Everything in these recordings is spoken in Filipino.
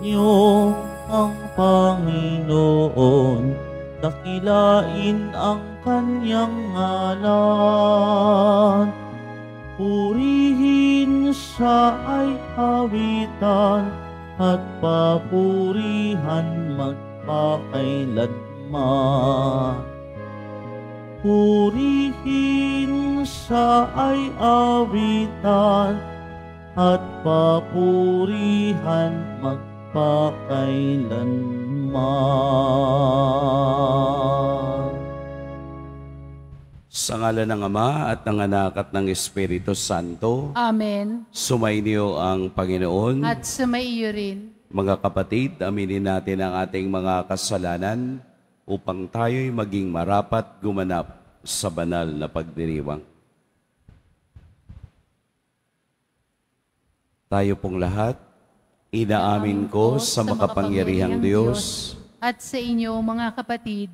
niyo ang Panginoon, dakilain ang kanyang ngalan. Purihin siya ay awitan at papurihan magpakailanman. Purihin siya ay awitan at papurihan magpakailanman. Sa ngalan ng Ama at ng Anak at ng Espiritu Santo. Amen. Sumainyo ang Panginoon. At sumaiyo rin. Mga kapatid, aminin natin ang ating mga kasalanan upang tayo'y maging marapat gumanap sa banal na pagdiriwang. Tayo pong lahat, inaamin ko sa makapangyarihang Diyos at sa inyo mga kapatid,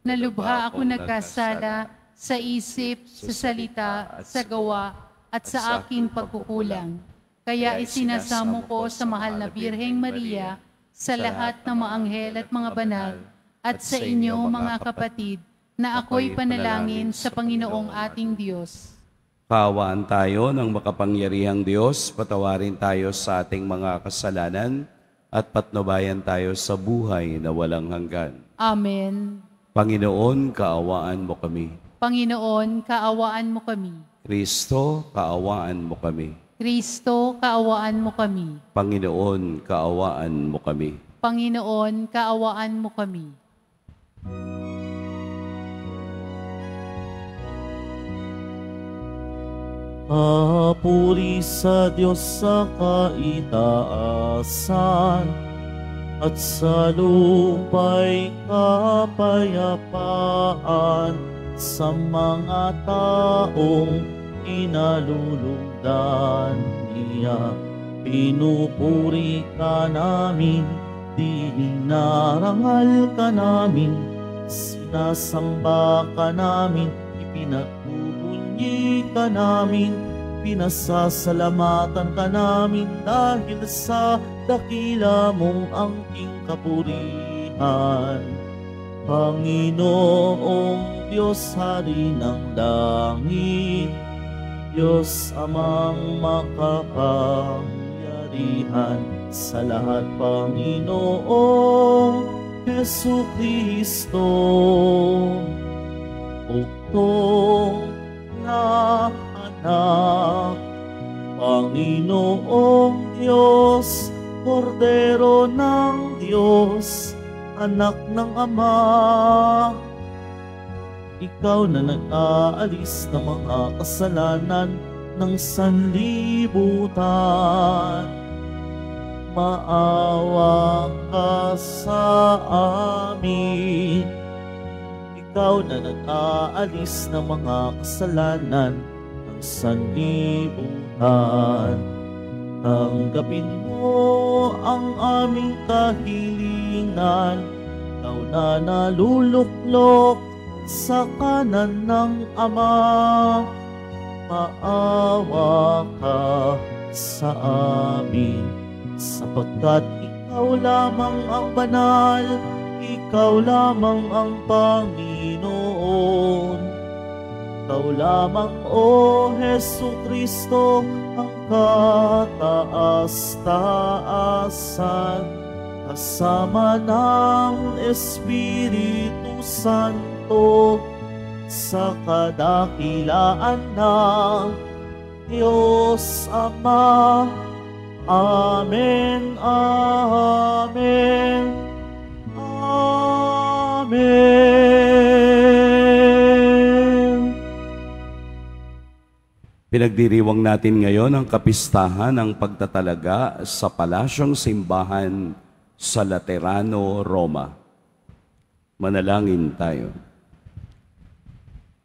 na lubha ako nagkasala sa isip, sa salita, sa gawa, at sa aking pagkukulang. Kaya isinasamo ko sa mahal na Birheng Maria, sa lahat ng mga anghel at mga banal, at sa inyo mga kapatid, na ako'y panalangin sa Panginoong ating Diyos. Kaawaan tayo ng makapangyarihang Diyos, patawarin tayo sa ating mga kasalanan, at patnubayan tayo sa buhay na walang hanggan. Amen. Panginoon, kaawaan mo kami. Panginoon, kaawaan mo kami. Kristo, kaawaan mo kami. Kristo, kaawaan mo kami. Panginoon, kaawaan mo kami. Panginoon, kaawaan mo kami. Papuri sa Diyos sa kaitaasan, at sa lupa'y kapayapaan sa mga taong inalulugdan niya. Pinupuri ka namin, dinarangal ka namin, sinasamba ka namin, ipinagbubunyi ka namin, pinasasalamatan ka namin dahil sa dakila mong angking kapurihan. Panginoong Diyos, Hari ng langit, Diyos Amang makapangyarihan sa lahat, Panginoong Jesucristo, uktong na anak, Panginoong Diyos, Kordero ng Diyos, anak ng Ama, ikaw na nag-aalis ng mga kasalanan ng sanlibutan. Maawa ka sa amin. Ikaw na nag-aalis ng mga kasalanan ng sanlibutan. Tanggapin mo ang aming kahilingan. Ikaw na naluluklok sa kanan ng Ama. Maawa ka sa amin, sapagkat ikaw lamang ang banal, ikaw lamang ang Panginoon. Ikaw lamang, O Jesucristo, ang kataas-taasan, kasama ng Espiritu Santo, sa kadakilaan ng Diyos Ama. Amen, amen, amen. Pinagdiriwang natin ngayon ang kapistahan ng pagtatalaga sa Palasyong Simbahan sa Laterano, Roma. Manalangin tayo.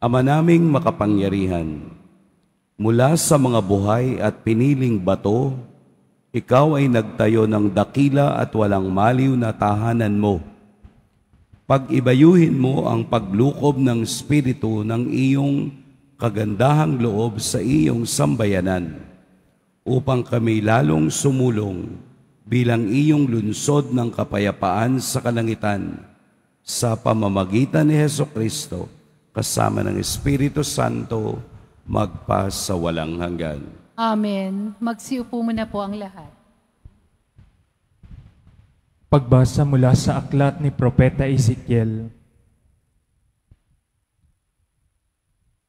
Ama naming makapangyarihan, mula sa mga buhay at piniling bato, ikaw ay nagtayo ng dakila at walang maliw na tahanan mo. Pag-ibayuhin mo ang paglukob ng Espiritu ng iyong kagandahang loob sa iyong sambayanan, upang kami lalong sumulong bilang iyong lunsod ng kapayapaan sa kalangitan, sa pamamagitan ni Hesukristo, kasama ng Espiritu Santo, magpa sa walang hanggan. Amen. Magsiupo muna po ang lahat. Pagbasa mula sa aklat ni Propeta Ezekiel.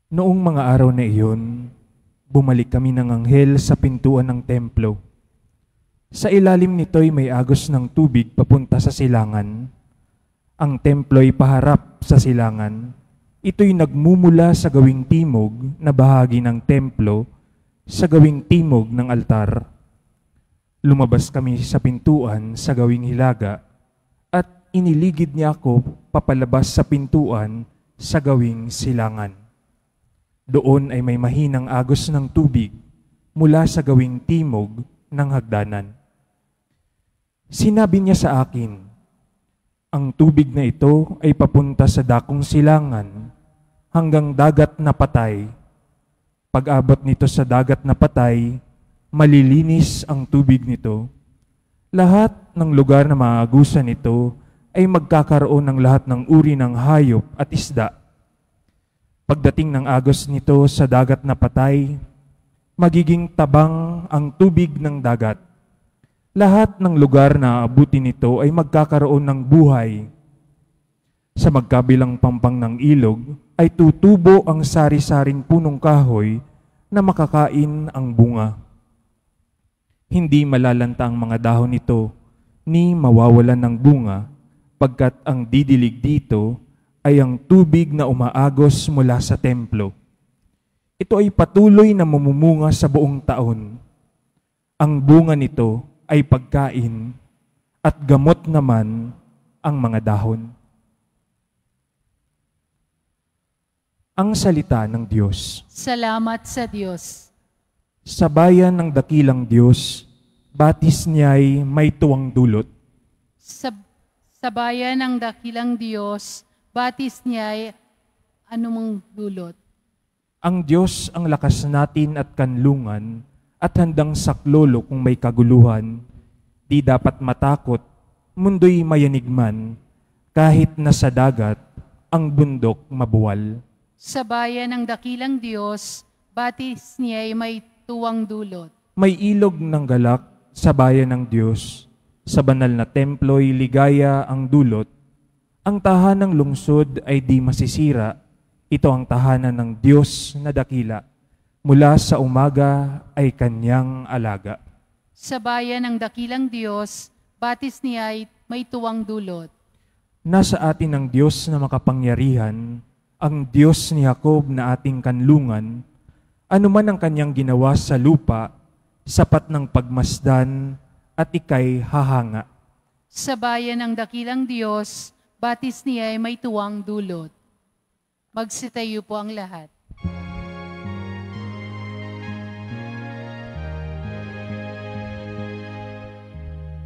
Noong mga araw na iyon, bumalik kami ng anghel sa pintuan ng templo. Sa ilalim nito'y may agos ng tubig papunta sa silangan. Ang templo'y paharap sa silangan. Ito'y nagmumula sa gawing timog na bahagi ng templo sa gawing timog ng altar. Lumabas kami sa pintuan sa gawing hilaga at iniligid niya ako papalabas sa pintuan sa gawing silangan. Doon ay may mahinang agos ng tubig mula sa gawing timog ng hagdanan. Sinabi niya sa akin, ang tubig na ito ay papunta sa dakong silangan hanggang dagat na patay. Pag-abot nito sa dagat na patay, malilinis ang tubig nito. Lahat ng lugar na maagusan nito ay magkakaroon ng lahat ng uri ng hayop at isda. Pagdating ng agos nito sa dagat na patay, magiging tabang ang tubig ng dagat. Lahat ng lugar na aabutin nito ay magkakaroon ng buhay. Sa magkabilang pampang ng ilog ay tutubo ang sari-saring punong kahoy na makakain ang bunga. Hindi malalanta ang mga dahon nito, ni mawawalan ng bunga, pagkat ang didilig dito ay ang tubig na umaagos mula sa templo. Ito ay patuloy na mamumunga sa buong taon. Ang bunga nito ay pagkain at gamot naman ang mga dahon. Ang salita ng Diyos. Salamat sa Diyos. Sa bayan ng dakilang Diyos, batis niya'y may tuwang dulot. Sa bayan ng dakilang Diyos, batis niya'y anumang dulot. Ang Diyos ang lakas natin at kanlungan at handang saklolo kung may kaguluhan. Di dapat matakot, mundo'y mayanigman, kahit nasa dagat ang bundok mabuwal. Sa bayan ng dakilang Diyos, batis niya'y may tuwang dulot. May ilog ng galak sa bayan ng Diyos. Sa banal na templo'y ligaya ang dulot. Ang tahanang lungsod ay di masisira. Ito ang tahanan ng Diyos na dakila. Mula sa umaga ay kanyang alaga. Sa bayan ng dakilang Diyos, batis niya'y may tuwang dulot. Nasa atin ang Diyos na makapangyarihan, ang Diyos ni Jacob na ating kanlungan. Ano man ang kanyang ginawa sa lupa, sapat ng pagmasdan at ika'y hahanga. Sa bayan ng dakilang Diyos, batis niya'y may tuwang dulot. Magsitayo po ang lahat.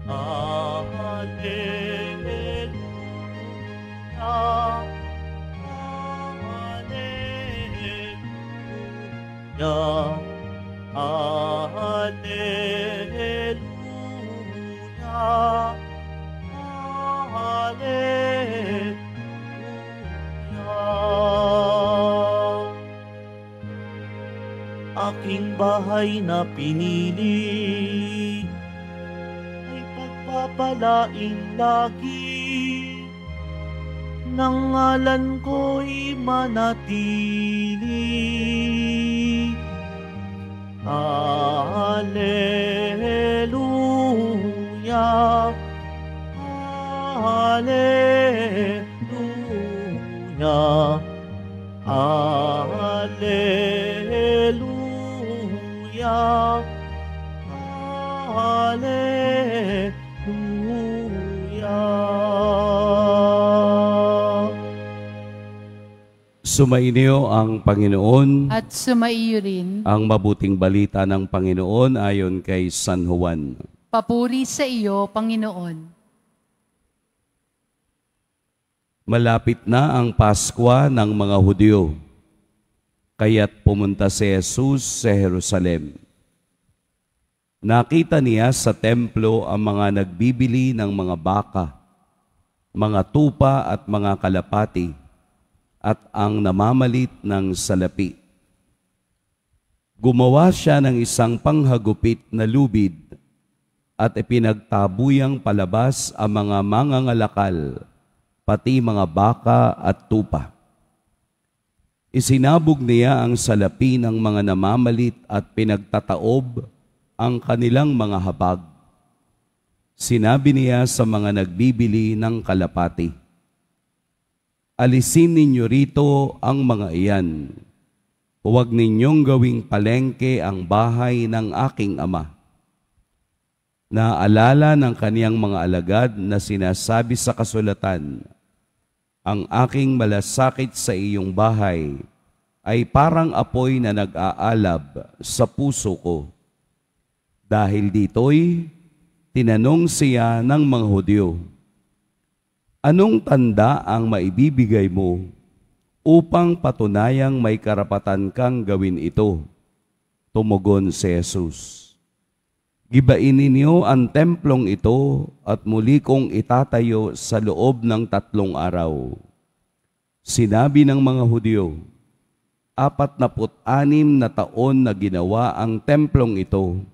Hallelujah, hallelujah. Aking bahay na pinili ay pagpapalain lagi, nang ngalan ko'y manatili. Hallelujah, hallelujah, hallelujah, hallelujah. Sumainyo ang Panginoon. At sumaiyo rin. Ang mabuting balita ng Panginoon ayon kay San Juan. Papuri sa iyo, Panginoon. Malapit na ang Paskwa ng mga Hudyo, kaya't pumunta si Jesus sa Jerusalem. Nakita niya sa templo ang mga nagbibili ng mga baka, mga tupa at mga kalapati, at ang namamalit ng salapi. Gumawa siya ng isang panghagupit na lubid at ipinagtabuyang palabas ang mga mangangalakal, pati mga baka at tupa. Isinabog niya ang salapi ng mga namamalit at pinagtataob ang kanilang mga habag. Sinabi niya sa mga nagbibili ng kalapati, "Alisin ninyo rito ang mga iyan. Huwag ninyong gawing palengke ang bahay ng aking ama." Naalala ng kaniyang mga alagad na sinasabi sa kasulatan, "Ang aking malasakit sa iyong bahay ay parang apoy na nag-aalab sa puso ko." Dahil dito'y tinanong siya ng mga Hudyo, "Anong tanda ang maibibigay mo upang patunayang may karapatan kang gawin ito?" Tumugon si Jesus, "Gibain ninyo ang templong ito at muli kong itatayo sa loob ng 3 araw." Sinabi ng mga Hudyo, 46 na taon na ginawa ang templong ito,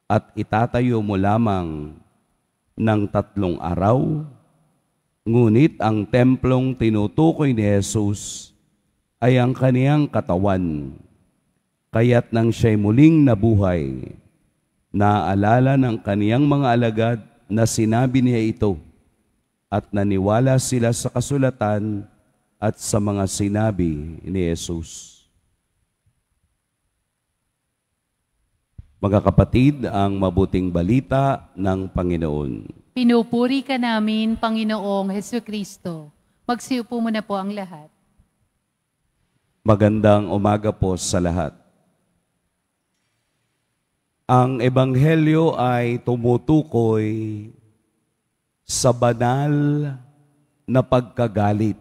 at itatayo mo lamang ng 3 araw? Ngunit ang templong tinutukoy ni Jesus ay ang kaniyang katawan. Kaya't nang siya'y muling nabuhay, naalala ng kaniyang mga alagad na sinabi niya ito, at naniwala sila sa kasulatan at sa mga sinabi ni Jesus. Mga kapatid, ang mabuting balita ng Panginoon. Pinupuri ka namin, Panginoong Hesukristo. Magsiupo muna po ang lahat. Magandang umaga po sa lahat. Ang Ebanghelyo ay tumutukoy sa banal na pagkagalit.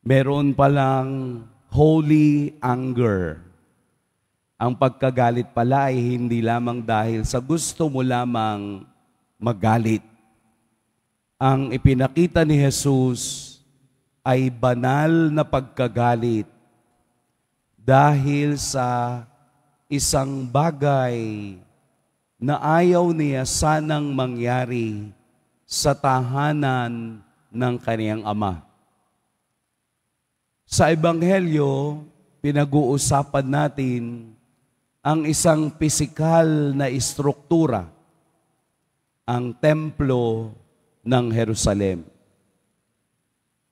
Meron palang holy anger. Ang pagkagalit pala ay hindi lamang dahil sa gusto mo lamang magalit. Ang ipinakita ni Jesus ay banal na pagkagalit dahil sa isang bagay na ayaw niya sanang mangyari sa tahanan ng kaniyang ama. Sa Ebanghelyo, pinag-uusapan natin ang isang pisikal na istruktura, ang templo ng Jerusalem.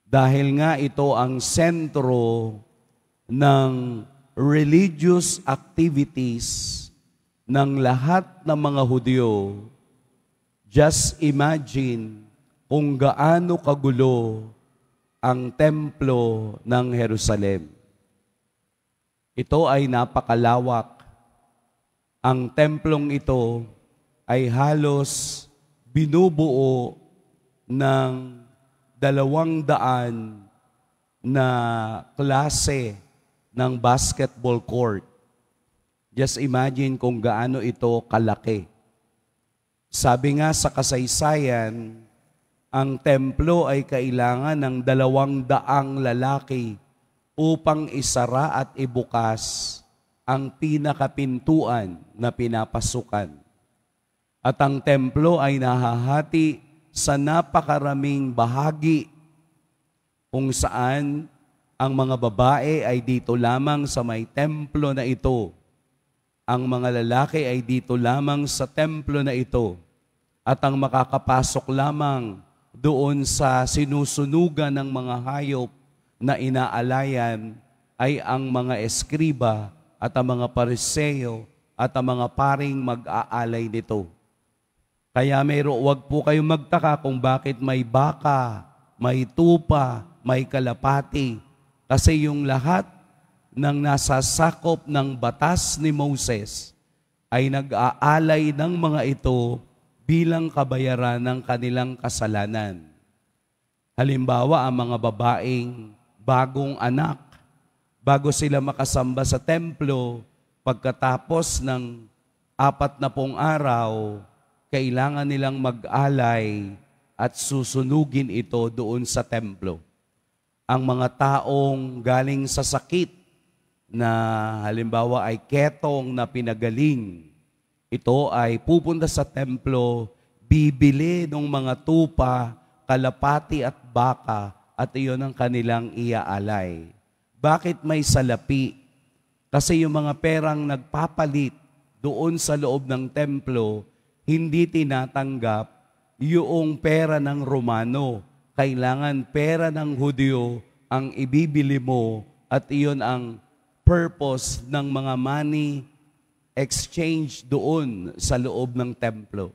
Dahil nga ito ang sentro ng religious activities ng lahat ng mga Hudyo, just imagine kung gaano kagulo ang templo ng Jerusalem. Ito ay napakalawak. Ang templong ito ay halos binubuo ng 200 na klase ng basketball court. Just imagine kung gaano ito kalaki. Sabi nga sa kasaysayan, ang templo ay kailangan ng 200 lalaki upang isara at ibukas ang pinakapintuan na pinapasukan. At ang templo ay nahahati sa napakaraming bahagi kung saan ang mga babae ay dito lamang sa may templo na ito. Ang mga lalaki ay dito lamang sa templo na ito. At ang makakapasok lamang doon sa sinusunugan ng mga hayop na inaalayan ay ang mga eskriba at ang mga pariseo at ang mga paring mag-aalay nito. Kaya wag po kayong magtaka kung bakit may baka, may tupa, may kalapati. Kasi yung lahat ng nasasakop ng batas ni Moses ay nag-aalay ng mga ito bilang kabayaran ng kanilang kasalanan. Halimbawa, ang mga babaeng bagong anak, bago sila makasamba sa templo, pagkatapos ng 40 araw, kailangan nilang mag-alay at susunugin ito doon sa templo. Ang mga taong galing sa sakit na halimbawa ay ketong na pinagaling, ito ay pupunta sa templo, bibili ng mga tupa, kalapati at baka, at iyon ang kanilang iaalay. Bakit may salapi? Kasi yung mga perang nagpapalit doon sa loob ng templo, hindi tinatanggap yung pera ng Romano. Kailangan pera ng Hudyo ang ibibili mo at iyon ang purpose ng mga money exchange doon sa loob ng templo.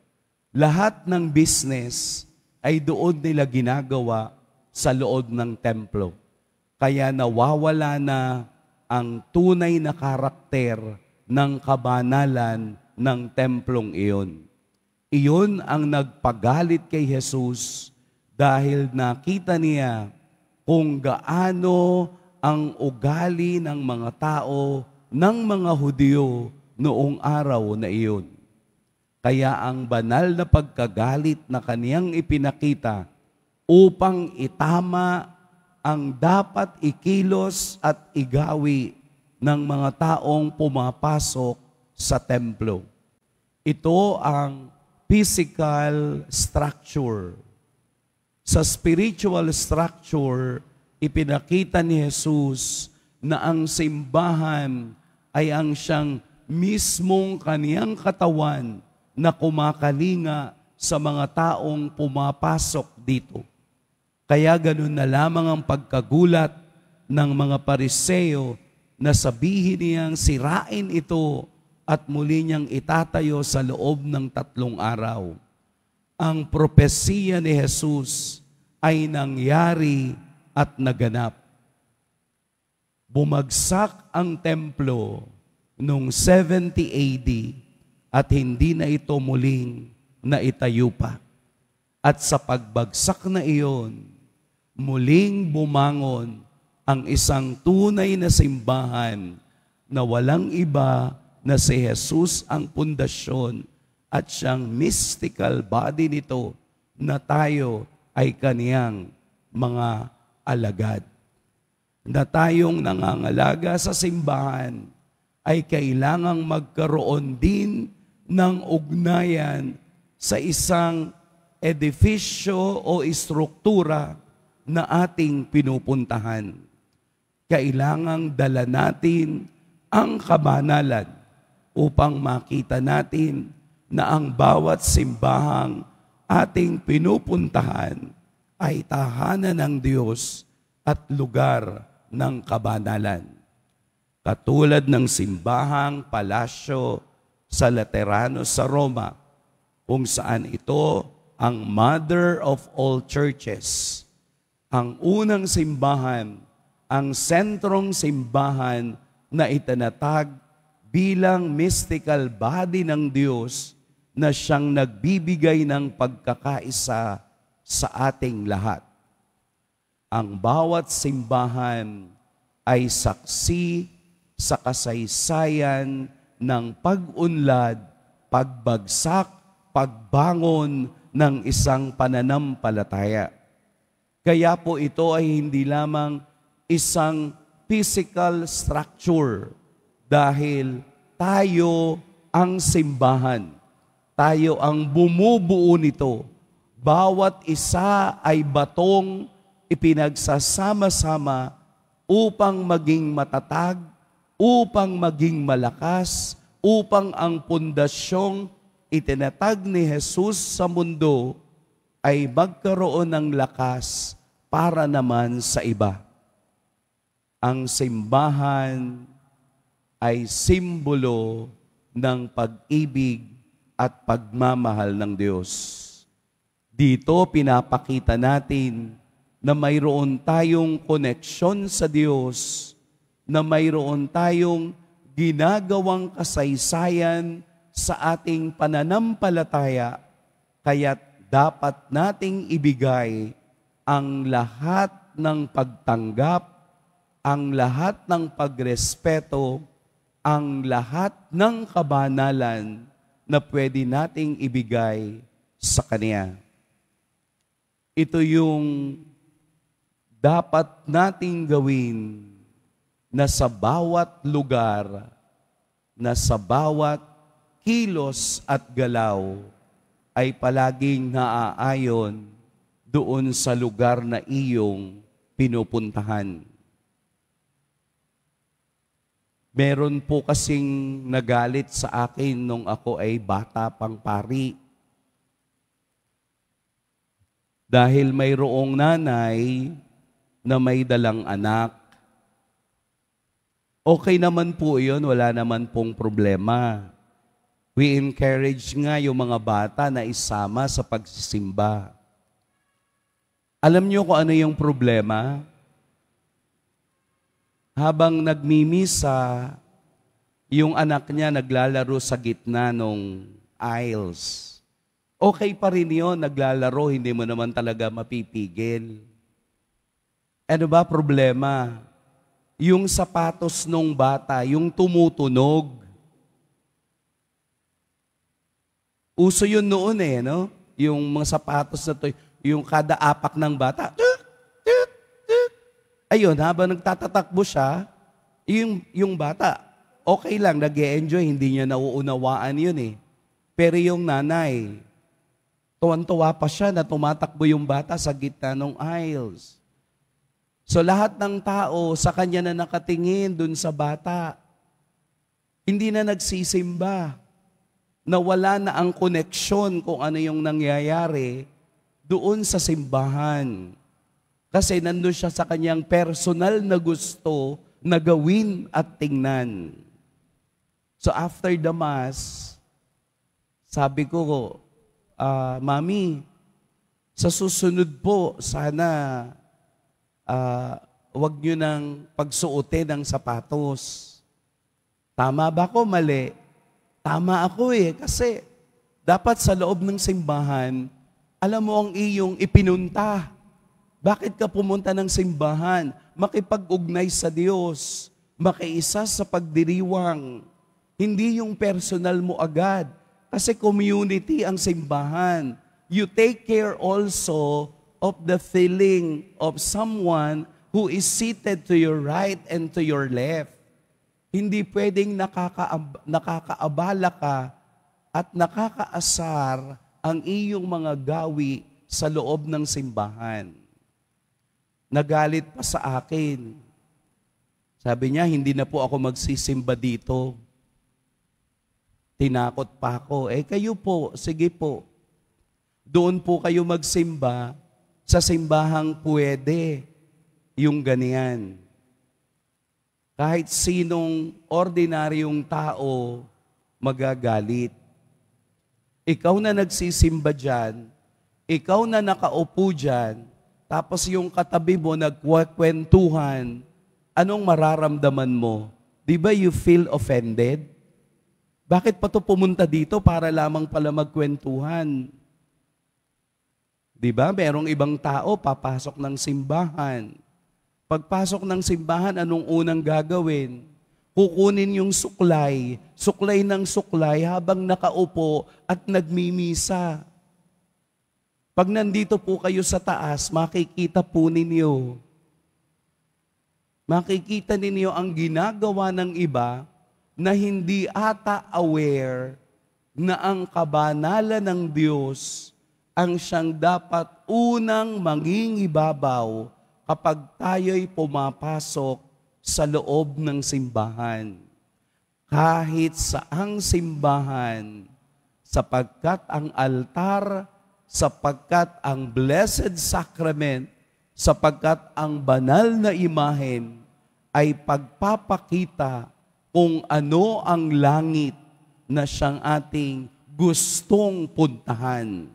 Lahat ng business ay doon nila ginagawa sa loob ng templo. Kaya nawawala na ang tunay na karakter ng kabanalan ng templong iyon. Iyon ang nagpagalit kay Jesus dahil nakita niya kung gaano ang ugali ng mga tao, ng mga Hudyo noong araw na iyon. Kaya ang banal na pagkagalit na kaniyang ipinakita upang itama ang dapat ikilos at igawi ng mga taong pumapasok sa templo. Ito ang physical structure. Sa spiritual structure, ipinakita ni Jesus na ang simbahan ay ang siyang mismong kaniyang katawan na kumakalinga sa mga taong pumapasok dito. Kaya ganun na lamang ang pagkagulat ng mga Pariseo na sabihin niyang sirain ito at muli niyang itatayo sa loob ng 3 araw. Ang propesiya ni Jesus ay nangyari at naganap. Bumagsak ang templo noong 70 AD at hindi na ito muling naitayo pa. At sa pagbagsak na iyon, muling bumangon ang isang tunay na simbahan na walang iba na si Jesus ang pundasyon at siyang mystical body nito na tayo ay kaniyang mga alagad. Na tayong nangangalaga sa simbahan ay kailangang magkaroon din ng ugnayan sa isang edifisyo o istruktura na ating pinupuntahan. Kailangang dala natin ang kabanalan upang makita natin na ang bawat simbahang ating pinupuntahan ay tahanan ng Diyos at lugar ng kabanalan. Katulad ng simbahang palasyo sa Laterano sa Roma, kung saan ito ang mother of all churches. Ang unang simbahan, ang sentrong simbahan na itinatag bilang mystical body ng Diyos na siyang nagbibigay ng pagkakaisa sa ating lahat. Ang bawat simbahan ay saksi sa kasaysayan ng pag-unlad, pagbagsak, pagbangon ng isang pananampalataya. Kaya po ito ay hindi lamang isang physical structure dahil tayo ang simbahan. Tayo ang bumubuo nito. Bawat isa ay batong ipinagsasama-sama upang maging matatag, upang maging malakas, upang ang pundasyong itinatag ni Jesus sa mundo ay magkaroon ng lakas para naman sa iba. Ang simbahan ay simbolo ng pag-ibig at pagmamahal ng Diyos. Dito pinapakita natin na mayroon tayong koneksyon sa Diyos, na mayroon tayong ginagawang kasaysayan sa ating pananampalataya, kaya't dapat nating ibigay ang lahat ng pagtanggap, ang lahat ng pagrespeto, ang lahat ng kabanalan na pwede nating ibigay sa Kanya. Ito yung dapat nating gawin na sa bawat lugar, na sa bawat kilos at galaw ay palaging naaayon doon sa lugar na iyong pinupuntahan. Meron po kasing nagalit sa akin nung ako ay bata pang pari. Dahil mayroong nanay na may dalang anak. Okay naman po yun, wala naman pong problema. We encourage nga yung mga bata na isama sa pagsisimba. Alam niyo kung ano yung problema? Habang nagmimisa, yung anak niya naglalaro sa gitna ng aisles. Okay pa rin yun, naglalaro, hindi mo naman talaga mapipigil. Ano ba problema? Yung sapatos nung bata, yung tumutunog. Uso yun noon no? Yung mga sapatos na to, yung kada apak ng bata, ayun, habang nagtatatakbo siya, yung bata, okay lang, nag-e-enjoy, hindi niya nauunawaan yun Pero yung nanay, tuwan-tuwa pa siya na tumatakbo yung bata sa gitna ng aisles. So lahat ng tao sa kanya na nakatingin dun sa bata, hindi na nagsisimba, nawala na ang koneksyon kung ano yung nangyayari doon sa simbahan. Kasi nandun siya sa kanyang personal na gusto na gawin at tingnan. So after the Mass, sabi ko, Mami, sa susunod po, sana wag nyo nang pagsuotin ng sapatos. Tama ba ko? Mali. Tama ako kasi dapat sa loob ng simbahan, alam mo ang iyong ipinunta. Bakit ka pumunta ng simbahan? Makipag-ugnay sa Diyos, makiisa sa pagdiriwang. Hindi yung personal mo agad. Kasi community ang simbahan. You take care also of the feeling of someone who is seated to your right and to your left. Hindi pwedeng nakakaabala ka at nakakaasar ang iyong mga gawi sa loob ng simbahan. Nagalit pa sa akin. Sabi niya, hindi na po ako magsisimba dito. Tinakot pa ako. Kayo po, sige po. Doon po kayo magsimba sa simbahang pwede yung ganyan. Kahit sinong ordinaryong tao magagalit. Ikaw na nagsisimba dyan, ikaw na nakaupo dyan, tapos yung katabi mo nagkwentuhan, anong mararamdaman mo? Di ba you feel offended? Bakit pa to pumunta dito para lamang pala magkwentuhan? Di ba? Merong ibang tao papasok ng simbahan. Pagpasok ng simbahan, anong unang gagawin? Kukunin yung suklay, suklay ng suklay habang nakaupo at nagmimisa. Pag nandito po kayo sa taas, makikita po ninyo. Makikita ninyo ang ginagawa ng iba na hindi ata aware na ang kabanalan ng Diyos ang siyang dapat unang mangingibabaw kapag tayo'y pumapasok sa loob ng simbahan. Kahit saang simbahan, sapagkat ang altar, sapagkat ang Blessed Sacrament, sapagkat ang banal na imahen ay pagpapakita kung ano ang langit na siyang ating gustong puntahan.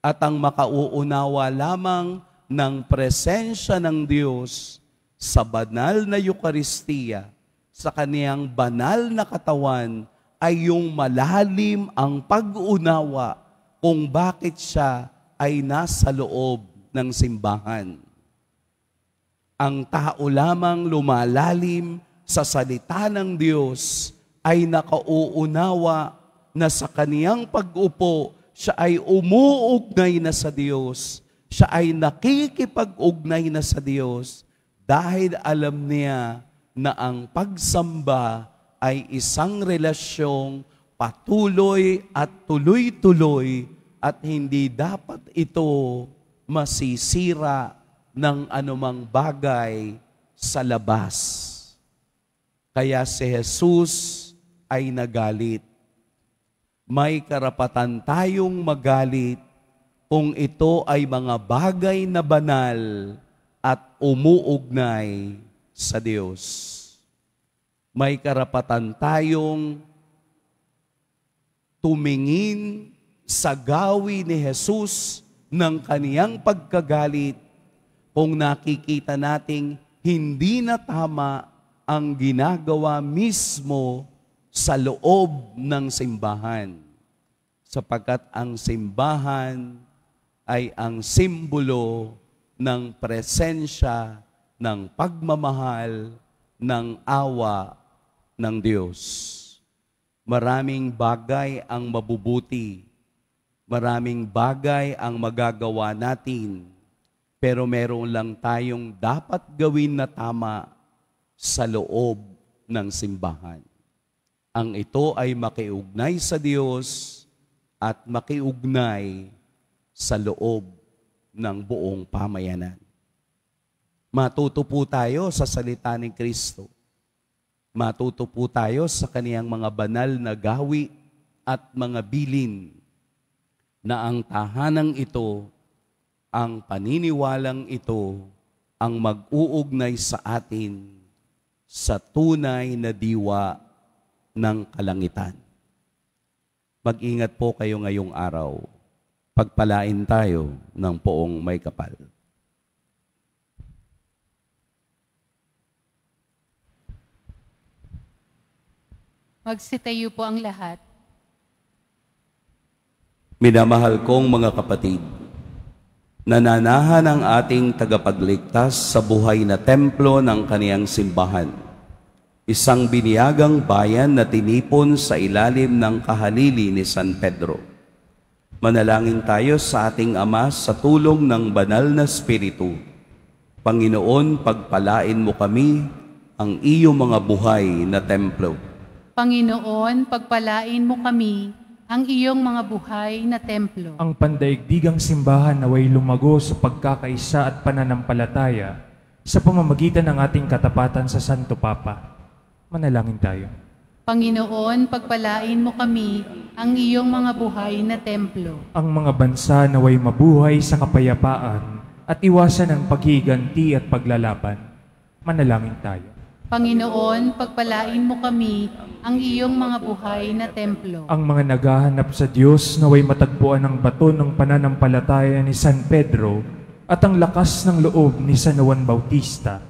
At ang makauunawa lamang ng presensya ng Diyos sa banal na Eucharistia, sa kaniyang banal na katawan, ay yung malalim ang pag-unawa kung bakit siya ay nasa loob ng simbahan. Ang tao lamang lumalalim sa salita ng Diyos ay nakauunawa na sa kaniyang pag-upo, siya ay umuugnay na sa Diyos. Siya ay nakikipag-ugnay na sa Diyos dahil alam niya na ang pagsamba ay isang relasyong patuloy at tuloy-tuloy at hindi dapat ito masisira ng anumang bagay sa labas. Kaya si Jesus ay nagalit. May karapatan tayong magalit kung ito ay mga bagay na banal at umuugnay sa Diyos. May karapatan tayong tumingin sa gawi ni Jesus ng kaniyang pagkagalit kung nakikita nating hindi na tama ang ginagawa mismo sa loob ng simbahan. Sapagkat ang simbahan ay ang simbolo ng presensya, ng pagmamahal, ng awa ng Diyos. Maraming bagay ang mabubuti. Maraming bagay ang magagawa natin. Pero meron lang tayong dapat gawin na tama sa loob ng simbahan. Ang ito ay makiugnay sa Diyos at makiugnay sa loob ng buong pamayanan. Matuto po tayo sa salita ni Kristo. Matuto po tayo sa kaniyang mga banal na gawi at mga bilin na ang tahanang ito, ang paniniwalang ito, ang mag-uugnay sa atin sa tunay na diwa ng kalangitan. Mag-ingat po kayo ngayong araw. Pagpalain tayo ng poong may kapal. Magsitayo po ang lahat. Minamahal kong mga kapatid, nananahan ang ating tagapagligtas sa buhay na templo ng kaniyang simbahan. Isang biniyagang bayan na tinipon sa ilalim ng kahalili ni San Pedro. Manalangin tayo sa ating Ama sa tulong ng banal na Espiritu. Panginoon, pagpalain mo kami ang iyong mga buhay na templo. Panginoon, pagpalain mo kami ang iyong mga buhay na templo. Ang pandaigdigang simbahan naway lumago sa pagkakaisa at pananampalataya sa pamamagitan ng ating katapatan sa Santo Papa. Manalangin tayo. Panginoon, pagpalain mo kami ang iyong mga buhay na templo. Ang mga bansa naway mabuhay sa kapayapaan at iwasan ang paghiganti at paglalaban. Manalangin tayo. Panginoon, pagpalain mo kami ang iyong mga buhay na templo. Ang mga naghahanap sa Diyos naway matagpuan ang bato ng pananampalataya ni San Pedro at ang lakas ng loob ni San Juan Bautista.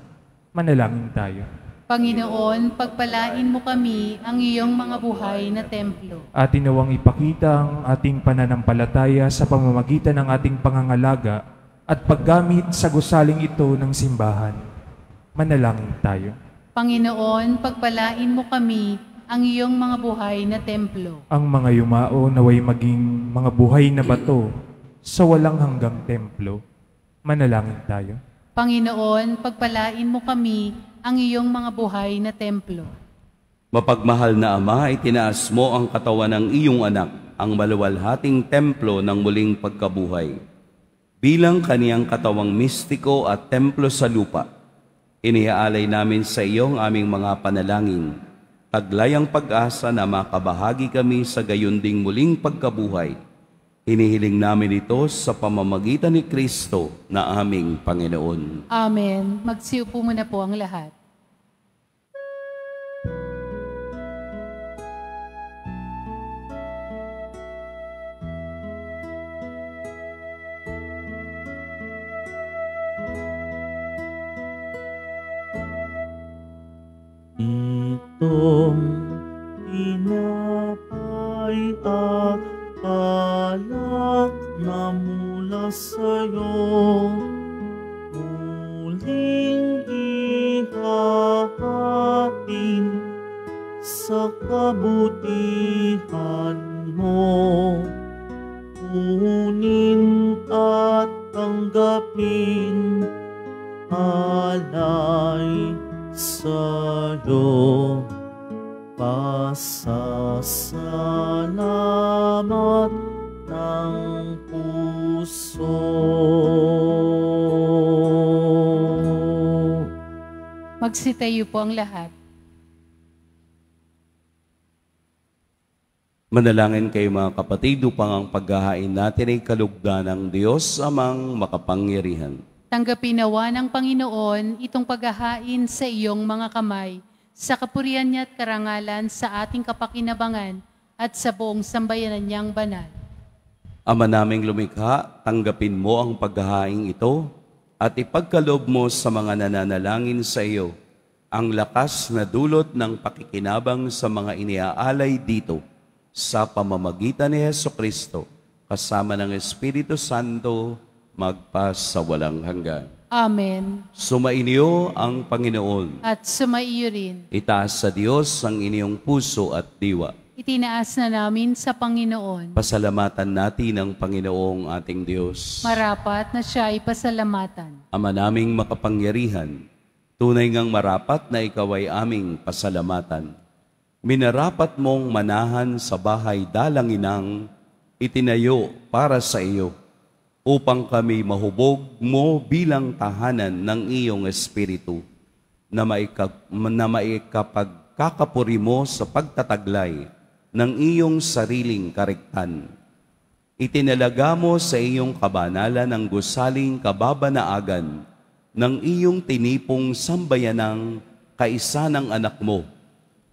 Manalangin tayo. Panginoon, pagpalain mo kami ang iyong mga buhay na templo. Atin nawang ipakita ang ating pananampalataya sa pamamagitan ng ating pangangalaga at paggamit sa gusaling ito ng simbahan. Manalangin tayo. Panginoon, pagpalain mo kami ang iyong mga buhay na templo. Ang mga yumao naway maging mga buhay na bato sa walang hanggang templo. Manalangin tayo. Panginoon, pagpalain mo kami ang iyong mga buhay na templo. Mapagmahal na Ama, itinaas mo ang katawan ng iyong anak, ang maluwalhating templo ng muling pagkabuhay. Bilang kaniyang katawang mistiko at templo sa lupa, iniaalay namin sa iyo ang aming mga panalangin, taglay ang pag-asa na makabahagi kami sa gayunding muling pagkabuhay. Hinihiling namin ito sa pamamagitan ni Kristo na aming Panginoon. Amen. Magsiupo muna po ang lahat. Itong tinapay at alak na mula sa'yo, muling ihahain sa kabutihan mo, kunin at tanggapin, alay sa'yo. Pasasalamat ng puso. Magsitayo po ang lahat. Manalangin kayo mga kapatid upang ang paghahain natin ay kalugdan ng Diyos amang makapangyarihan. Tanggapin nawa ng Panginoon itong paghahain sa iyong mga kamay, sa kapurihan niya at karangalan sa ating kapakinabangan at sa buong sambayanan niyang banal. Ama naming lumikha, tanggapin mo ang paghahain ito at ipagkaloob mo sa mga nananalangin sa iyo ang lakas na dulot ng pakikinabang sa mga iniaalay dito sa pamamagitan ni Hesukristo kasama ng Espiritu Santo magpasawalang hanggan. Amen. Sumainyo ang Panginoon. At sumaiyo rin. Itaas sa Diyos ang inyong puso at diwa. Itinaas na namin sa Panginoon. Pasalamatan natin ang Panginoong ating Diyos. Marapat na siya ay pasalamatan. Ama naming makapangyarihan, tunay ngang marapat na ikaw ay aming pasalamatan. Minarapat mong manahan sa bahay dalanginang itinayo para sa iyo, upang kami mahubog mo bilang tahanan ng iyong Espiritu, na maikapagkakapuri mo sa pagtataglay ng iyong sariling karektan. Itinalaga mo sa iyong kabanalan ang gusaling kababanaagan ng iyong tinipong sambayanang kaisa ng anak mo,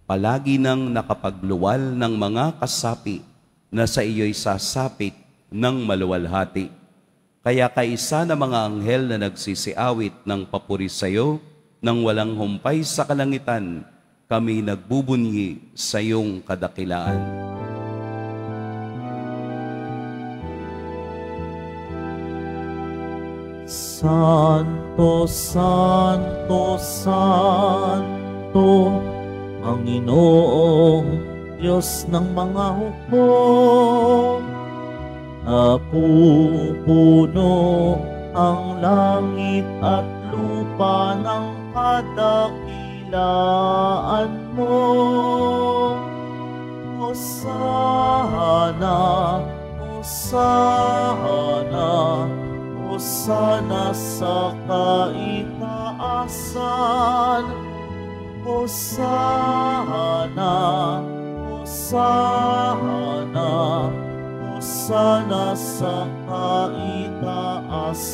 palagi nang nakapagluwal ng mga kasapi na sa iyo'y sasapit ng maluwalhati. Kaya kaisa na mga anghel na nagsisiawit ng papuri sa iyo, nang walang humpay sa kalangitan, kami nagbubunyi sa iyong kadakilaan. Santo, Santo, Santo, Panginoong Diyos ng mga hukbo, napupuno ang langit at lupa ng kadakilaan mo. Hosana, Hosana, Hosana sa kaitaasan. Hosana, Hosana, Hosana sa kaitaasan.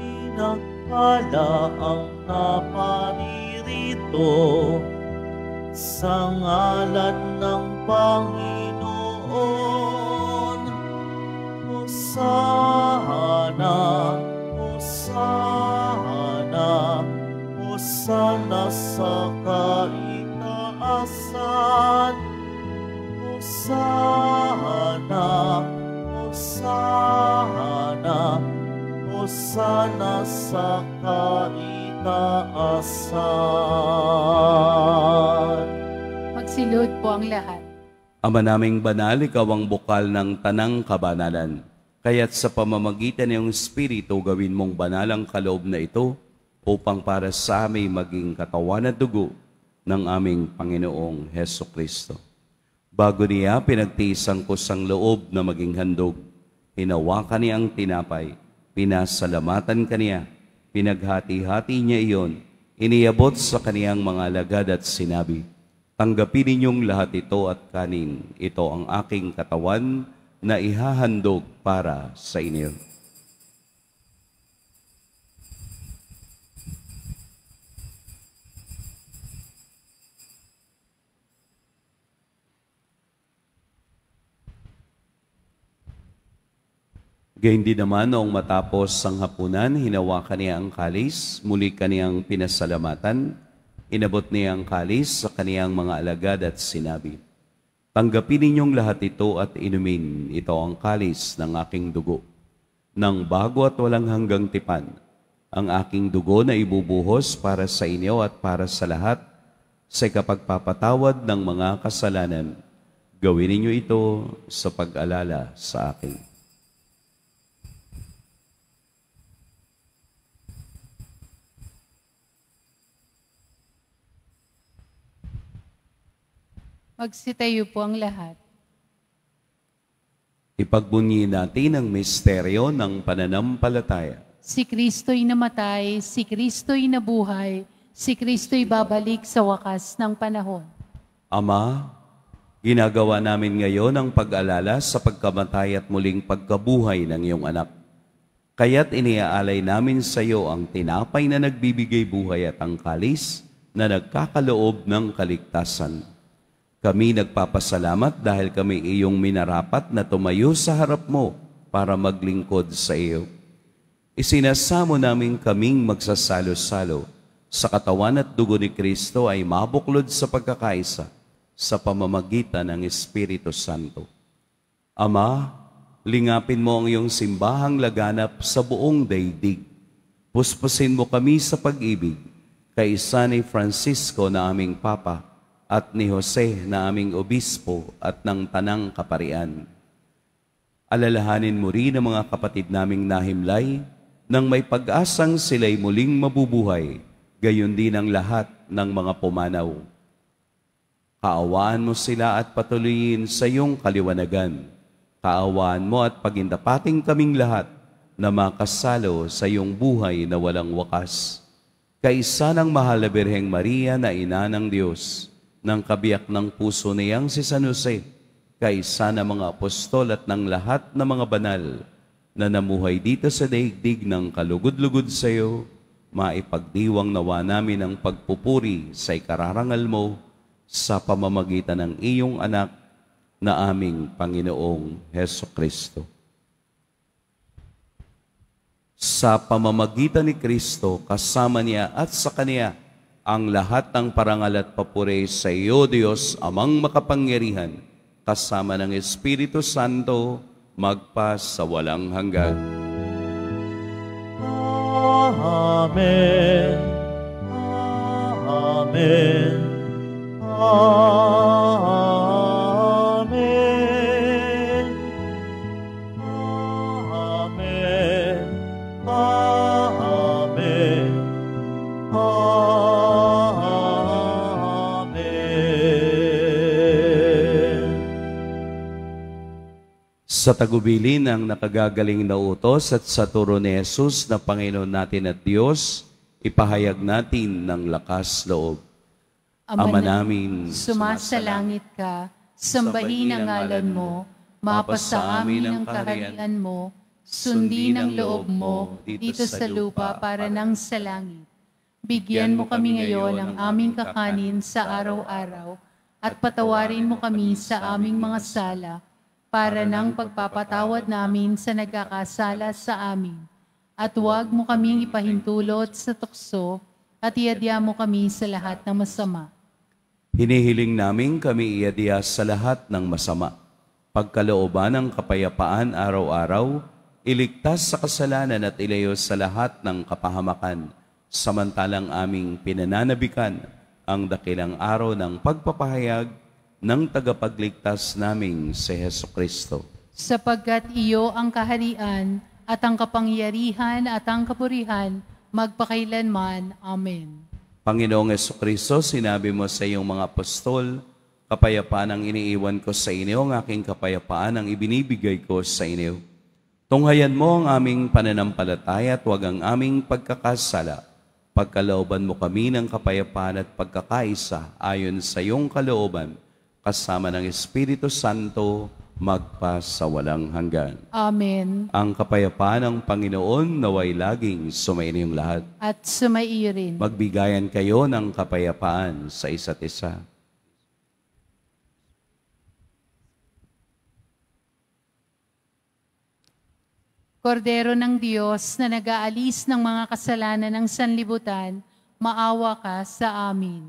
Pinagpala ang naparirito sa ngalan ng Panginoon. Hosana, Hosana, Hosana sa kaitaasan. Hosana, Hosana, Hosana sa kaitaasan. Magsilod po ang lahat. Ama naming banal, ikaw ang bukal ng tanang kabanalan. Kaya't sa pamamagitan ng Espiritu, gawin mong banal ang kaloob na ito upang para sa amin maging katawan at dugo ng aming Panginoong Hesukristo. Bago niya pinagtiis ang kusang loob na maging handog, hinawakan niya ang tinapay, pinasalamatan kaniya, pinaghati-hati niya iyon, iniabot sa kaniyang mga alagad at sinabi, "Tanggapin ninyong lahat ito at kanin, ito ang aking katawan na ihahandog para sa inyo." Gayun din naman noong matapos ang hapunan, hinawakan niya ang kalis, muli kaniyang pinasalamatan, inabot niya ang kalis sa kaniyang mga alagad at sinabi, "Tanggapin ninyong lahat ito at inumin, ito ang kalis ng aking dugo, ng bago at walang hanggang tipan, ang aking dugo na ibubuhos para sa inyo at para sa lahat, sa kapagpapatawad ng mga kasalanan. Gawin ninyo ito sa pag-alala sa akin. Magsitayo po ang lahat. Ipagbunyi natin ang misteryo ng pananampalataya. Si Kristo'y namatay, si Kristo'y nabuhay, si Kristo'y babalik sa wakas ng panahon. Ama, ginagawa namin ngayon ang pag-alala sa pagkamatay at muling pagkabuhay ng iyong anak. Kaya't iniaalay namin sa iyo ang tinapay na nagbibigay buhay at ang kalis na nagkakaloob ng kaligtasan. Kami nagpapasalamat dahil kami iyong minarapat na tumayo sa harap mo para maglingkod sa iyo. Isinasamo namin kaming magsasalo-salo sa katawan at dugo ni Kristo ay mabuklod sa pagkakaisa sa pamamagitan ng Espiritu Santo. Ama, lingapin mo ang iyong simbahang laganap sa buong daigdig. Puspusin mo kami sa pag-ibig, kaisa ni Francisco na aming Papa, at ni Jose na aming obispo at ng tanang kaparian. Alalahanin mo rin ang mga kapatid naming nahimlay nang may pag-asang sila'y muling mabubuhay, gayon din ang lahat ng mga pumanaw. Kaawaan mo sila at patuloyin sa iyong kaliwanagan. Kaawaan mo at pagindapating kaming lahat na makasalo sa iyong buhay na walang wakas. Kaisa ng mahal na Birheng Maria na ina ng Diyos, ng kabiyak ng puso niyang si San Jose, kaisa ng mga apostol at ng lahat ng mga banal na namuhay dito sa daigdig ng kalugod-lugod sa iyo, maipagdiwang nawa namin ang pagpupuri sa ikararangal mo sa pamamagitan ng iyong anak na aming Panginoong Hesukristo. Sa pamamagitan ni Kristo, kasama niya at sa Kaniya, ang lahat ng parangal at papuri sa iyo, Diyos, Amang makapangyarihan, kasama ng Espiritu Santo, magpa sa walang hanggan. Amen. Amen. Amen. Amen. Amen. Sa tagubilin ng nakagagaling na utos at sa turo ni Jesus na Panginoon natin at Diyos, ipahayag natin ng lakas loob. Ama namin, sumasalangit ka, sambahin ang ngalan mo, mapasa amin ang kaharian mo, sundin ang loob mo dito sa lupa para nang sa langit. Bigyan mo kami ngayon ng aming kakanin sa araw-araw at patawarin mo kami sa aming mga sala para nang pagpapatawad namin sa nagkakasala sa amin. At huwag mo kaming ipahintulot sa tukso at iadya mo kami sa lahat ng masama. Hinihiling namin kami iadya sa lahat ng masama. Pagkalooban ng kapayapaan araw-araw, iligtas sa kasalanan at ilayo sa lahat ng kapahamakan, samantalang aming pinananabikan ang dakilang araw ng pagpapahayag ng tagapagligtas naming si Hesukristo. Sapagkat iyo ang kaharian at ang kapangyarihan at ang kapurihan magpakailanman. Amen. Panginoong Hesukristo, sinabi mo sa iyong mga apostol, kapayapaan ang iniiwan ko sa inyo, ang aking kapayapaan ang ibinibigay ko sa inyo. Tunghayan mo ang aming pananampalataya at huwag ang aming pagkakasala. Pagkalooban mo kami ng kapayapaan at pagkakaisa ayon sa iyong kalooban, kasama ng Espiritu Santo, magpa sa walang hanggan. Amen. Ang kapayapaan ng Panginoon naway laging sumainyong lahat. At sumaiyo rin. Magbigayan kayo ng kapayapaan sa isa't isa. Kordero ng Diyos na nag-aalis ng mga kasalanan ng sanlibutan, maawa ka sa amin.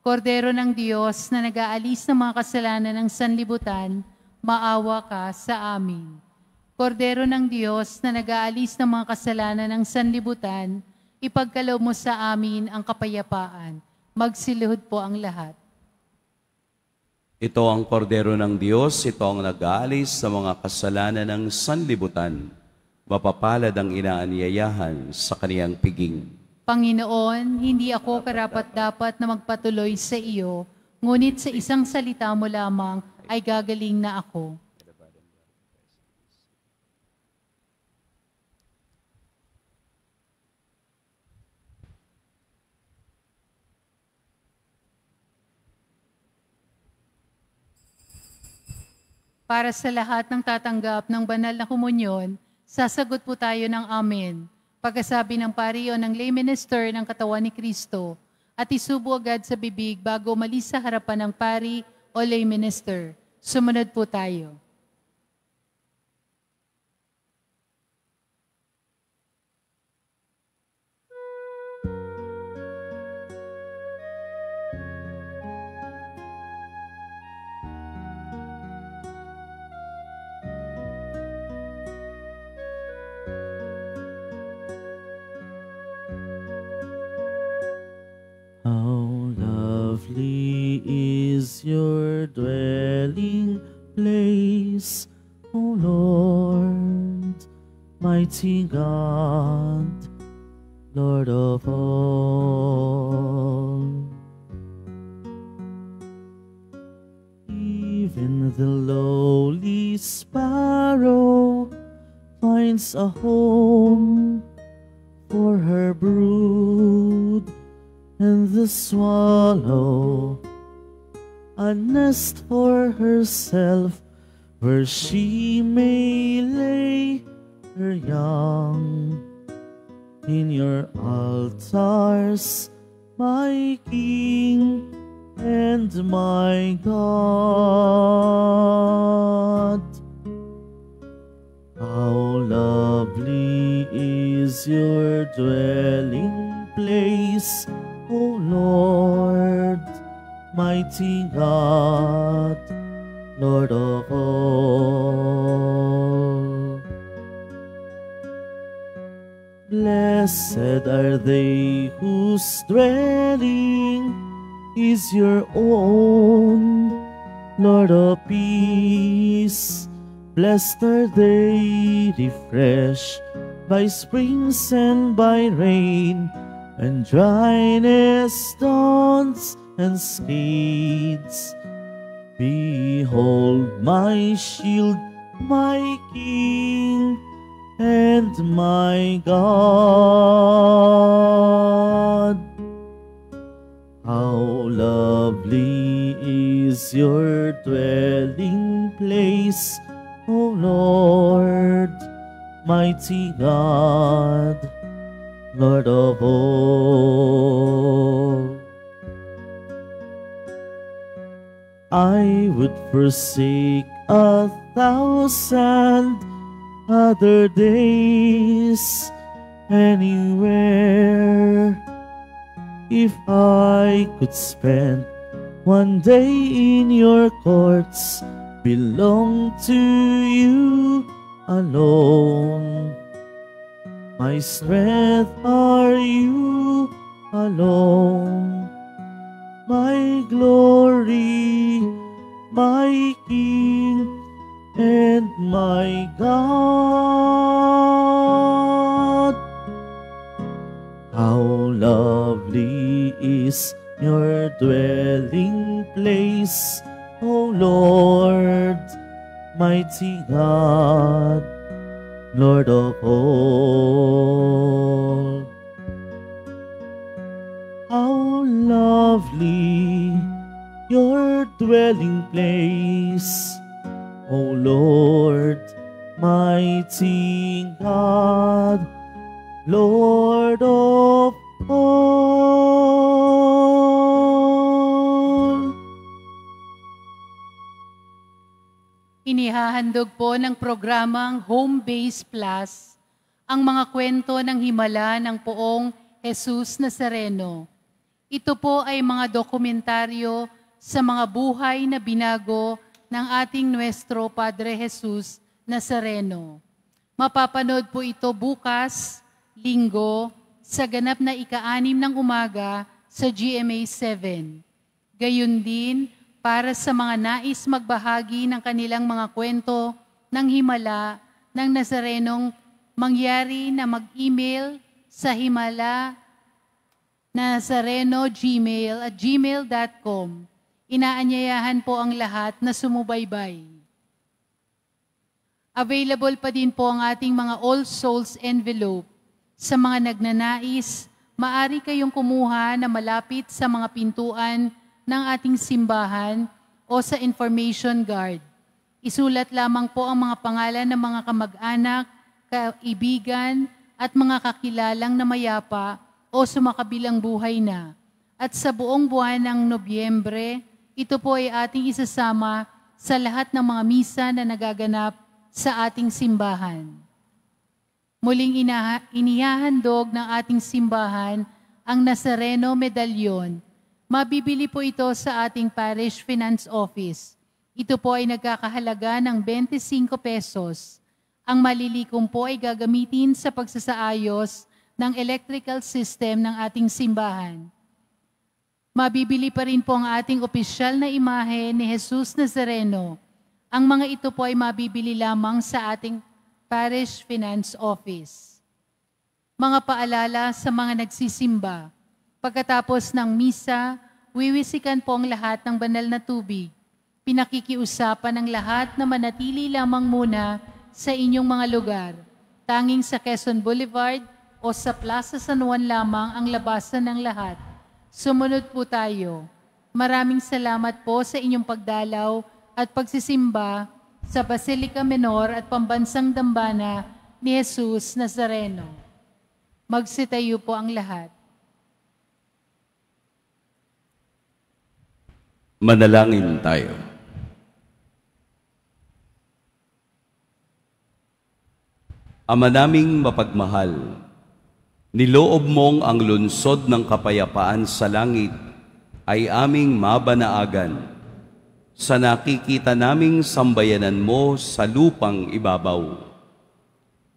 Kordero ng Diyos na nag-aalis ng mga kasalanan ng sanlibutan, maawa ka sa amin. Kordero ng Diyos na nag-aalis ng mga kasalanan ng sanlibutan, ipagkaloob mo sa amin ang kapayapaan. Magsiluhod po ang lahat. Ito ang kordero ng Diyos, ito ang nag-aalis sa mga kasalanan ng sanlibutan. Mapapalad ang inaanyayahan sa kaniyang piging. Panginoon, hindi ako karapat-dapat na magpatuloy sa iyo, ngunit sa isang salita mo lamang ay gagaling na ako. Para sa lahat ng tatanggap ng banal na komunyon, sasagot po tayo ng Amen. Pagkasabi ng pari o ng lay minister ng katawan ni Kristo, at isubo agad sa bibig bago umalis sa harapan ng pari o lay minister. Sumunod po tayo. How lovely is your dwelling place, O Lord, mighty God, Lord of all. Even the lowly sparrow finds a home for her brood, and the swallow a nest for herself where she may lay her young. In your altars, my King and my God, how lovely is your dwelling place, O Lord, mighty God, Lord of all. Blessed are they whose dwelling is your own, Lord of peace. Blessed are they refreshed by springs and by rain, and dryness dawns and skates. Behold my shield, my King, and my God. How lovely is your dwelling place, O Lord, mighty God, Lord of all. I would forsake 1,000 other days anywhere if I could spend one day in your courts, belong to you alone. My strength are you alone, my glory, my King, and my God. How lovely is your dwelling place, O Lord, mighty God, Lord of all. How lovely your dwelling place, O Lord, mighty God, Lord of all. Inihahandog po ng programang Home Base Plus ang mga kwento ng himala ng poong Jesus Nazareno. Ito po ay mga dokumentaryo sa mga buhay na binago ng ating Nuestro Padre Jesus Nazareno. Mapapanood po ito bukas, Linggo, sa ganap na ika-6 ng umaga sa GMA 7. Gayun din, para sa mga nais magbahagi ng kanilang mga kwento ng himala ng Nazarenong mangyari na mag-email sa himala-nazareno@gmail.com. Inaanyayahan po ang lahat na sumubaybay. Available pa din po ang ating mga All Souls envelope. Sa mga nagnanais, maaari kayong kumuha na malapit sa mga pintuan ng ating simbahan o sa information guard. Isulat lamang po ang mga pangalan ng mga kamag-anak, kaibigan at mga kakilalang na mayapa o sumakabilang buhay na. At sa buong buwan ng Nobyembre, ito po ay ating isasama sa lahat ng mga misa na nagaganap sa ating simbahan. Muling inihahandog ng ating simbahan ang Nazareno Medallion. Mabibili po ito sa ating Parish Finance Office. Ito po ay nagkakahalaga ng 25 pesos. Ang malilikom po ay gagamitin sa pagsasaayos ng electrical system ng ating simbahan. Mabibili pa rin po ang ating opisyal na imahe ni Jesus Nazareno. Ang mga ito po ay mabibili lamang sa ating Parish Finance Office. Mga paalala sa mga nagsisimba. Pagkatapos ng misa, wiwisikan po ang lahat ng banal na tubig. Pinakikiusapan ng lahat na manatili lamang muna sa inyong mga lugar. Tanging sa Quezon Boulevard o sa Plaza San Juan lamang ang labasan ng lahat. Sumunod po tayo. Maraming salamat po sa inyong pagdalaw at pagsisimba sa Basilica Menor at Pambansang Dambana ni Jesus Nazareno. Magsitayo po ang lahat. Manalangin tayo. Ama naming mapagmahal, niloob mong ang lunsod ng kapayapaan sa langit ay aming mabanaagan sa nakikita naming sambayanan mo sa lupang ibabaw.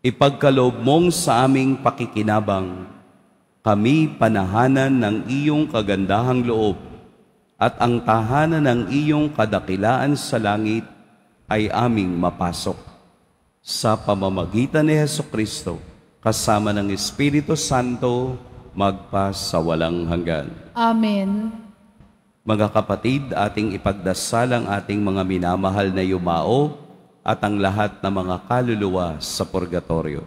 Ipagkaloob mong sa aming pakikinabang, kami panahanan ng iyong kagandahang loob at ang tahanan ng iyong kadakilaan sa langit ay aming mapasok. Sa pamamagitan ni Hesukristo, kasama ng Espiritu Santo, magpa sa walang hanggan. Amen. Mga kapatid, ating ipagdasal ang ating mga minamahal na yumao at ang lahat ng mga kaluluwa sa purgatorio.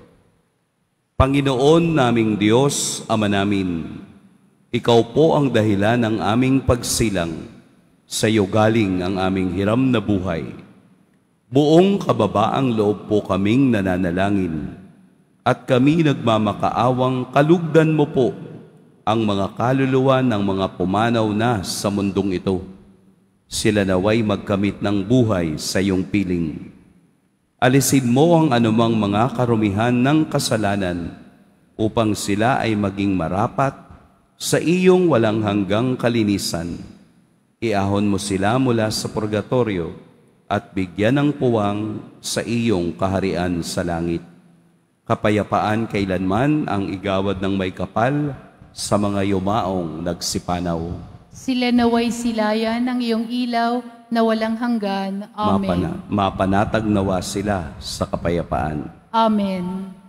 Panginoon naming Diyos, Ama namin, Ikaw po ang dahilan ng aming pagsilang. Sa iyo galing ang aming hiram na buhay. Buong kababaang loob po kaming nananalangin at kami nagmamakaawang kalugdan mo po ang mga kaluluwa ng mga pumanaw na sa mundong ito. Sila naway magkamit ng buhay sa iyong piling. Alisin mo ang anumang mga karumihan ng kasalanan upang sila ay maging marapat sa iyong walang hanggang kalinisan. Iahon mo sila mula sa purgatorio at bigyan ng puwang sa iyong kaharian sa langit. Kapayapaan kailanman ang igawad ng may kapal sa mga yumaong nagsipanaw. Sila naway silayan ng iyong ilaw na walang hanggan. Amen. Mapanatag nawa sila sa kapayapaan. Amen.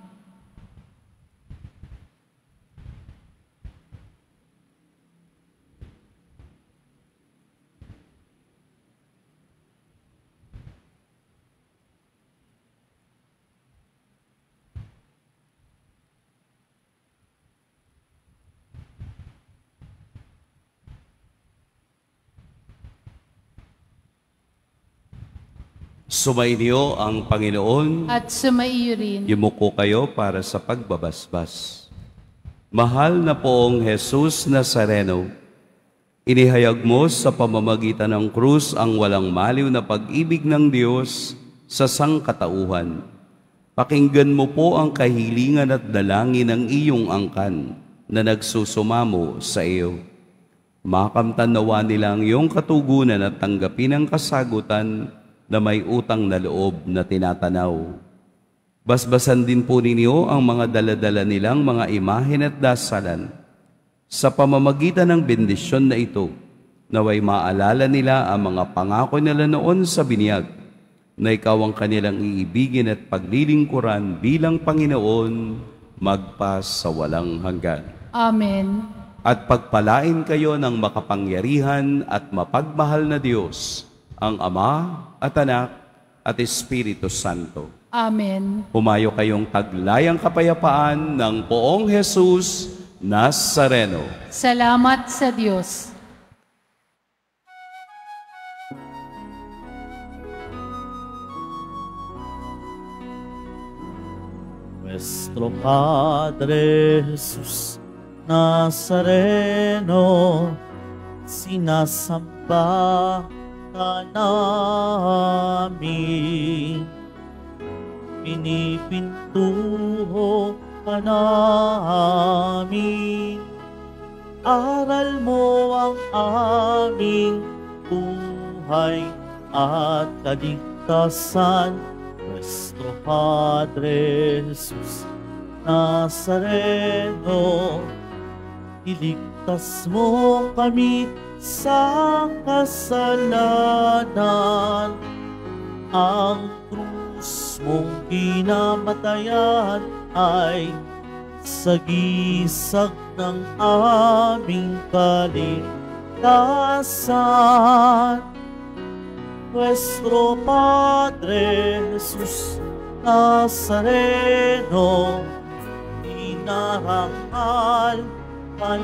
Sumainyo ang Panginoon At sumaiyo rin. Yumuko kayo para sa pagbabasbas. Mahal na poong Jesus Nazareno, inihayag mo sa pamamagitan ng krus ang walang maliw na pag-ibig ng Diyos sa sangkatauhan. Pakinggan mo po ang kahilingan at dalangin ng iyong angkan na nagsusumamo sa iyo. Makamtan nawa nila ang iyong katugunan at tanggapin ang kasagutan na may utang na loob na tinatanaw. Basbasan din po ninyo ang mga daladala nilang mga imahen at dasalan. Sa pamamagitan ng bendisyon na ito, Naway maalala nila ang mga pangako nila noon sa binyag, na ikaw ang kanilang iibigin at paglilingkuran bilang Panginoon magpas sa walang hanggan. Amen. At pagpalain kayo ng makapangyarihan at mapagmahal na Diyos, ang Ama at Anak at Espiritu Santo. Amen. Humayo kayong taglayang kapayapaan ng Poong Jesus Nazareno. Salamat sa Diyos. Nuestro Padre Jesus Nazareno, sinasamba ka namin, pinipintuho ka namin, aral mo ang aming buhay at kaligtasan. Nuestro Padre Jesus Nazareno, iligtas mo kami sa kasalanan. Ang krus mong kinamatayan ay sagisag ng aming kaligtasan. Nuestro Padre Jesus Nazareno, inarangal ka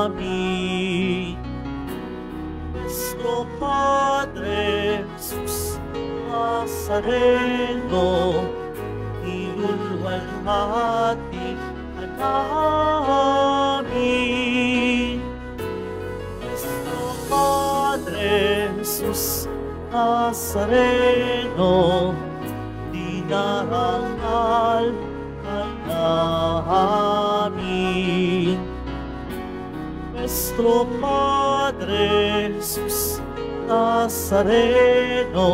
namin. Nuestro Padre Jesus Nazareno, ilulwalhati ka namin. Nuestro Padre Jesus Nazareno, dinarangal ka namin. Nuestro Padre Jesus Nazareno,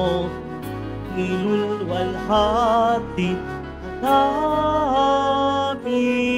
ilulwalhati ka namin.